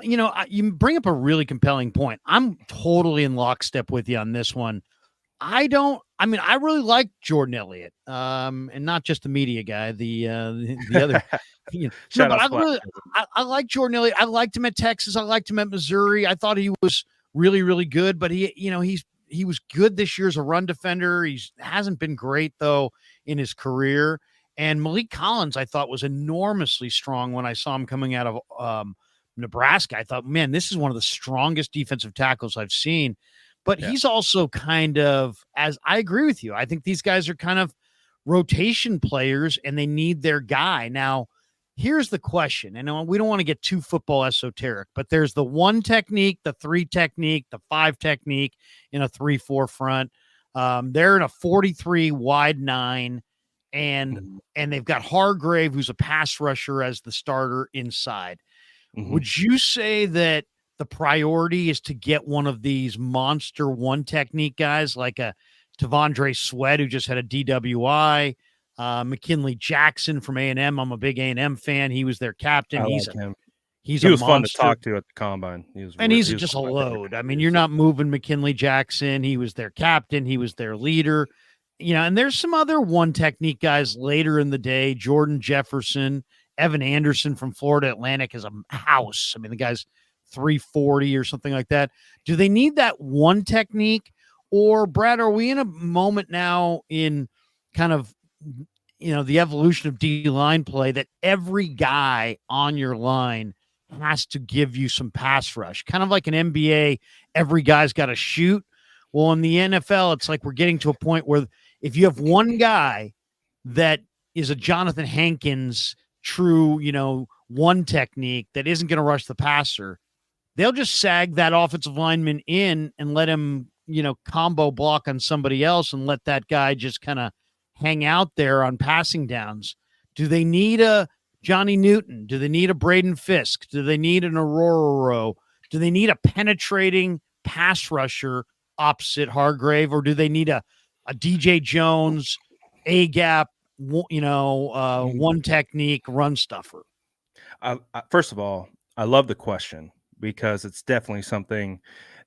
You bring up a really compelling point. I'm totally in lockstep with you on this one. I really like Jordan Elliott, and not just the media guy, the other, Shout but out Splash. I like Jordan Elliott. I liked him at Texas. I liked him at Missouri. I thought he was really, really good, but he was good this year as a run defender. Hasn't been great though in his career. And Malik Collins, I thought, was enormously strong when I saw him coming out of Nebraska. I thought, man, this is one of the strongest defensive tackles I've seen. But he's also kind of, as I agree with you, I think these guys are kind of rotation players and they need their guy. Now, here's the question. And we don't want to get too football esoteric, but there's the 1 technique, the 3 technique, the 5 technique in a 3-4 front. They're in a 43 wide 9, and they've got Hargrave, who's a pass rusher, as the starter inside. Would you say that the priority is to get one of these monster 1 technique guys like a Tavondre Sweat, who just had a DWI, McKinley Jackson from A&M? I'm a big A&M fan. He was their captain. I like him. He was monster. Fun to talk to at the combine. He's just a load. I mean, you're not moving McKinley Jackson. He was their captain. He was their leader. And there's some other 1 technique guys later in the day. Jordan Jefferson, Evan Anderson from Florida Atlantic is a house. I mean, the guy's 340 or something like that. Do they need that 1 technique? Or, Brad, are we in a moment now in kind of, the evolution of D-line play that every guy on your line has to give you some pass rush? Kind of like an NBA, every guy's got to shoot. Well, in the NFL, it's like we're getting to a point where if you have one guy that is a Jonathan Hankins true, 1 technique that isn't going to rush the passer, they'll just sag that offensive lineman in and let him, combo block on somebody else and let that guy just kind of hang out there on passing downs. Do they need a Johnny Newton? Do they need a Braden Fisk? Do they need an Aurora Rowe? Do they need a penetrating pass rusher opposite Hargrave? Or do they need a DJ Jones, A-gap, 1 technique run stuffer? First of all, I love the question because it's definitely something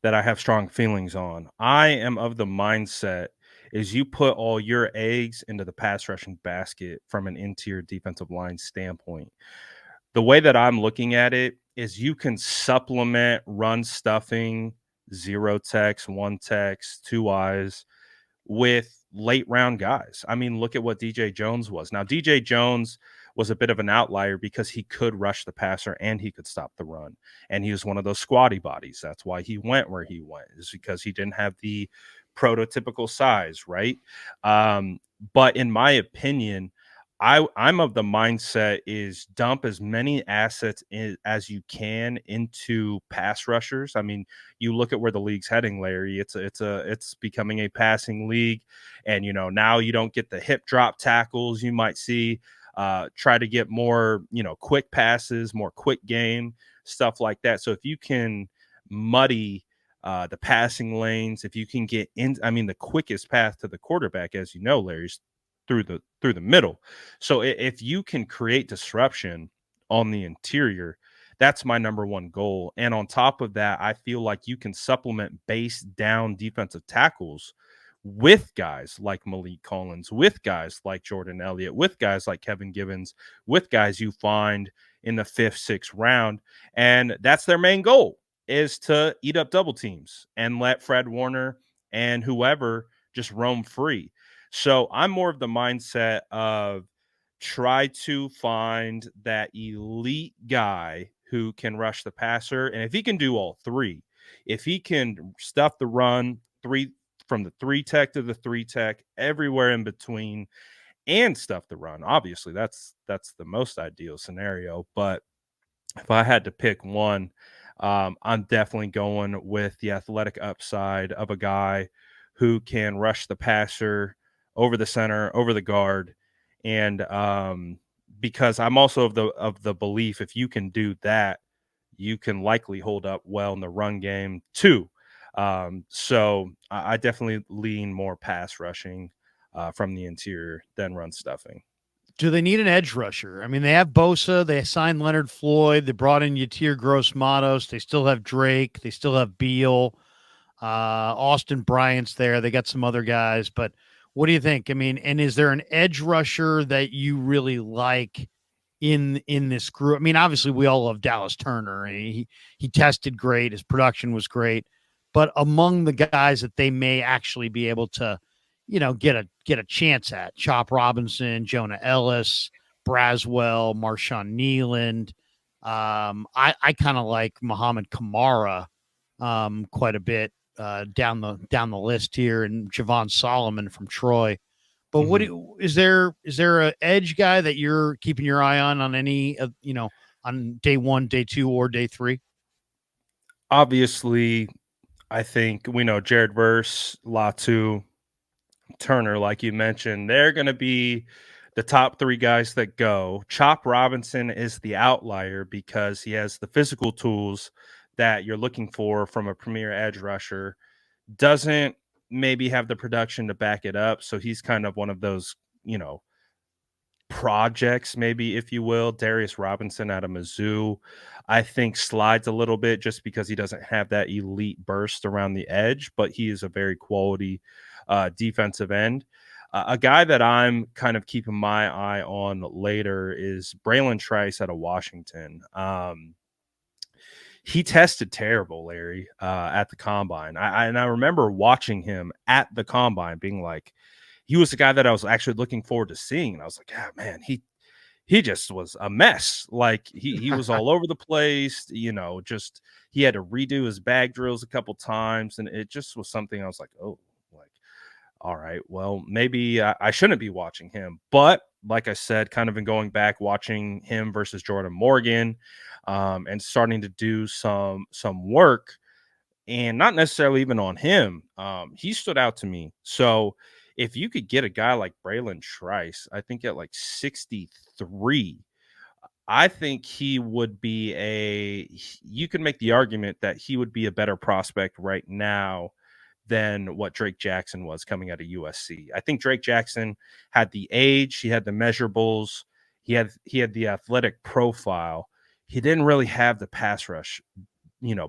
that I have strong feelings on. I am of the mindset is you put all your eggs into the pass rushing basket from an interior defensive line standpoint. The way that I'm looking at it is you can supplement run stuffing, 0 techs, 1 techs, 2 eyes with late round guys. I mean, look at what DJ Jones was. Now, DJ Jones was a bit of an outlier because he could rush the passer and he could stop the run. And he was one of those squatty bodies. That's why he went where he went, is because he didn't have the prototypical size, right? But in my opinion, I'm of the mindset is dump as many assets as you can into pass rushers. I mean, you look at where the league's heading, Larry. It's becoming a passing league, and now you don't get the hip drop tackles you might see. Try to get more quick passes, more quick game, stuff like that. So if you can muddy the passing lanes, if you can get in, I mean, the quickest path to the quarterback, as you know, Larry's through the middle. So if you can create disruption on the interior, that's my number 1 goal. And on top of that, I feel like you can supplement base down defensive tackles with guys like Malik Collins, with guys like Jordan Elliott, with guys like Kevin Givens, with guys you find in the 5th, 6th round. And that's their main goal, is to eat up double teams and let Fred Warner and whoever just roam free. So I'm more of the mindset of try to find that elite guy who can rush the passer. And if he can do all 3, if he can stuff the run from the 3 tech to the 3 tech, everywhere in between, and stuff the run, obviously that's the most ideal scenario. But if I had to pick one, I'm definitely going with the athletic upside of a guy who can rush the passer over the center, over the guard. And because I'm also of the belief, if you can do that, you can likely hold up well in the run game too. So I definitely lean more pass rushing from the interior than run stuffing. Do they need an edge rusher? I mean, they have Bosa. They signed Leonard Floyd. They brought in Yatir Gross-Matos. They still have Drake. They still have Beal. Austin Bryant's there. They got some other guys. But what do you think? I mean, and is there an edge rusher that you really like in this group? I mean, obviously we all love Dallas Turner. He tested great. His production was great. But among the guys that they may actually be able to, get a chance at, Chop Robinson, Jonah Ellis, Braswell, Marshawn Nealand. I kind of like Muhammad Kamara quite a bit down the list here, and Javon Solomon from Troy. But is there a edge guy that you're keeping your eye on any on day 1, day 2, or day 3? Obviously, I think we know Jared Verse, Latu, Turner, like you mentioned, they're going to be the top 3 guys that go. Chop Robinson is the outlier because he has the physical tools that you're looking for from a premier edge rusher. Doesn't maybe have the production to back it up. So he's kind of one of those, projects, maybe, if you will. Darius Robinson out of Mizzou, I think, slides a little bit just because he doesn't have that elite burst around the edge, but he is a very quality defensive end. A guy that I'm kind of keeping my eye on later is Braylon Trice out of Washington. He tested terrible, Larry, at the combine. And I remember watching him at the combine being like, he was the guy that I was actually looking forward to seeing. And I was like, ah, man, he just was a mess. Like he was all over the place, just he had to redo his bag drills a couple times. And it just was something I was like, oh, like, all right, well, maybe I shouldn't be watching him. But like I said, kind of been going back, watching him versus Jordan Morgan, and starting to do some work, and not necessarily even on him. He stood out to me. So if you could get a guy like Braylon Trice, I think at like 63, I think he would be you can make the argument that he would be a better prospect right now than what Drake Jackson was coming out of USC. I think Drake Jackson had the age, he had the measurables, he had the athletic profile. He didn't really have the pass rush,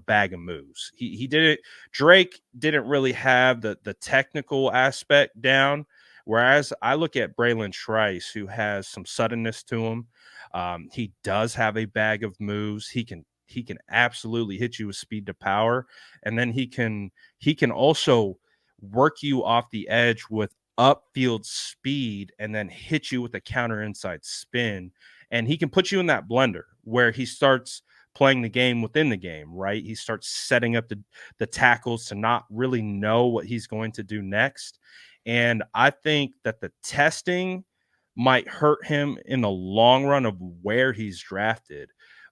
bag of moves. He didn't. Drake didn't really have the technical aspect down. Whereas I look at Braylon Trice, who has some suddenness to him. He does have a bag of moves. He can absolutely hit you with speed to power, and then he can also work you off the edge with upfield speed, and then hit you with a counter inside spin. And he can put you in that blender where he starts playing the game within the game, right? He starts setting up the tackles to not really know what he's going to do next. And I think that the testing might hurt him in the long run of where he's drafted.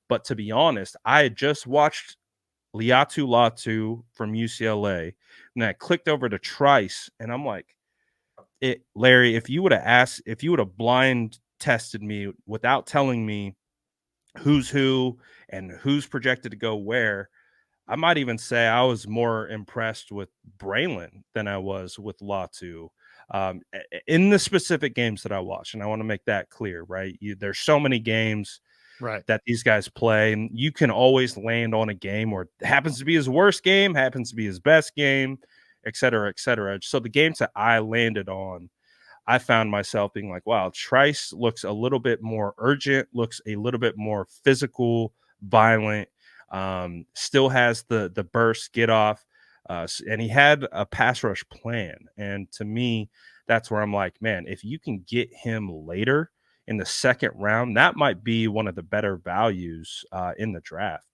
But to be honest, I had just watched Liatu Latu from UCLA, and I clicked over to Trice, and I'm like, Larry, if you would have blind tested me without telling me who's who and who's projected to go where, I might even say I was more impressed with Braylon than I was with Latu, in the specific games that I watched. And I want to make that clear, right? There's so many games Right. that these guys play, and you can always land on a game where it happens to be his worst game, happens to be his best game, et cetera, et cetera. So the games that I landed on, I found myself being like, wow, Trice looks a little bit more urgent, looks a little bit more physical, violent, still has the burst, get off, and he had a pass rush plan. And to me, that's where I'm like, man, if you can get him later in the second round, that might be one of the better values in the draft.